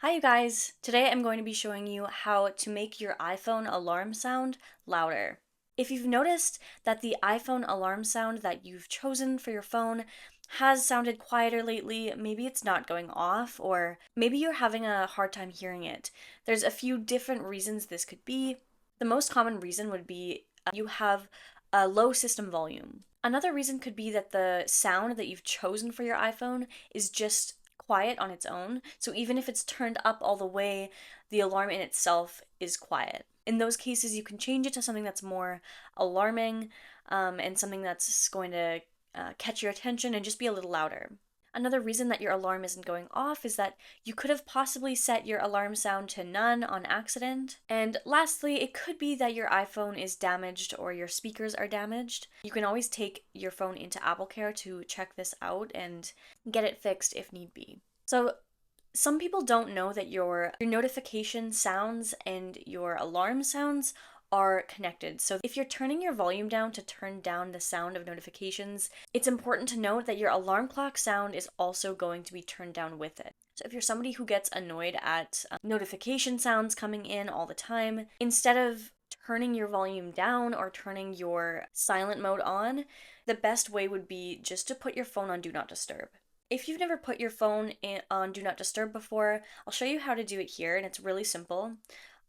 Hi you guys! Today I'm going to be showing you how to make your iPhone alarm sound louder. If you've noticed that the iPhone alarm sound that you've chosen for your phone has sounded quieter lately, maybe it's not going off, or maybe you're having a hard time hearing it. There's a few different reasons this could be. The most common reason would be you have a low system volume. Another reason could be that the sound that you've chosen for your iPhone is just quiet on its own. So even if it's turned up all the way, the alarm in itself is quiet. In those cases, you can change it to something that's more alarming and something that's going to catch your attention and just be a little louder. Another reason that your alarm isn't going off is that you could have possibly set your alarm sound to none on accident. And lastly, it could be that your iPhone is damaged or your speakers are damaged. You can always take your phone into Apple Care to check this out and get it fixed if need be. So some people don't know that your notification sounds and your alarm sounds are connected. So if you're turning your volume down to turn down the sound of notifications, it's important to note that your alarm clock sound is also going to be turned down with it. So if you're somebody who gets annoyed at notification sounds coming in all the time, instead of turning your volume down or turning your silent mode on, the best way would be just to put your phone on Do Not Disturb. If you've never put your phone on Do Not Disturb before, I'll show you how to do it here, and it's really simple.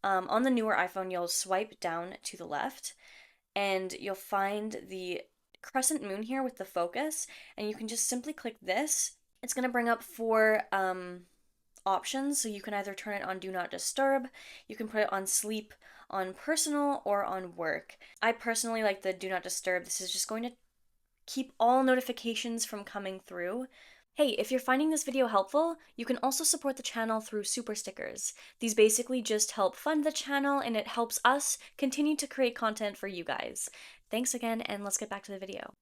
On the newer iPhone, you'll swipe down to the left, and you'll find the crescent moon here with the focus, and you can just simply click this. It's going to bring up four options, so you can either turn it on Do Not Disturb, you can put it on Sleep, on Personal, or on Work. I personally like the Do Not Disturb. This is just going to keep all notifications from coming through. Hey, if you're finding this video helpful, you can also support the channel through super stickers. These basically just help fund the channel and it helps us continue to create content for you guys. Thanks again, and let's get back to the video.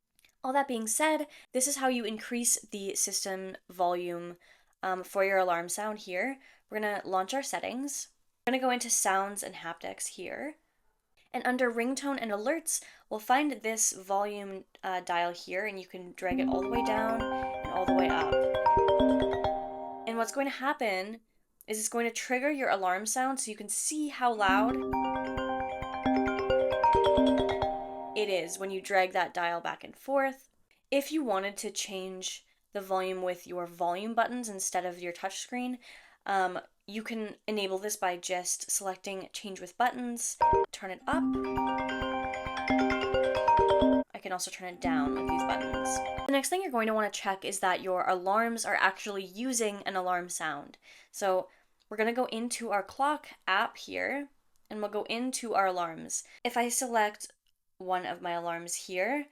All that being said, this is how you increase the system volume for your alarm sound here. We're gonna launch our settings. We're gonna go into sounds and haptics here. And under Ringtone and Alerts, we'll find this volume dial here, and you can drag it all the way down and all the way up. And what's going to happen is it's going to trigger your alarm sound so you can see how loud it is when you drag that dial back and forth. If you wanted to change the volume with your volume buttons instead of your touchscreen, you can enable this by just selecting Change with Buttons, turn it up. I can also turn it down with these buttons. The next thing you're going to want to check is that your alarms are actually using an alarm sound. So we're going to go into our clock app here, and we'll go into our alarms. If I select one of my alarms here,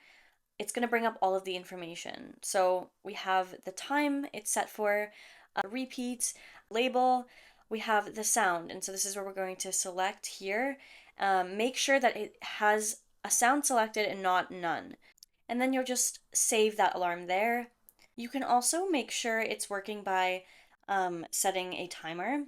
it's going to bring up all of the information. So we have the time it's set for, repeat, label, we have the sound, and so this is where we're going to select here. Make sure that it has a sound selected and not none. And then you'll just save that alarm there. You can also make sure it's working by setting a timer.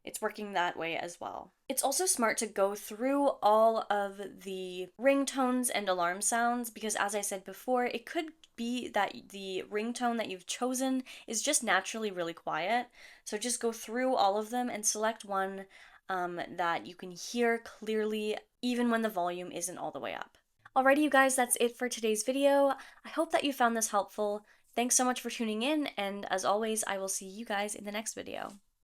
It's working that way as well. It's also smart to go through all of the ringtones and alarm sounds because, as I said before, it could be that the ringtone that you've chosen is just naturally really quiet. So just go through all of them and select one that you can hear clearly even when the volume isn't all the way up. Alrighty, you guys, that's it for today's video. I hope that you found this helpful. Thanks so much for tuning in, and as always, I will see you guys in the next video.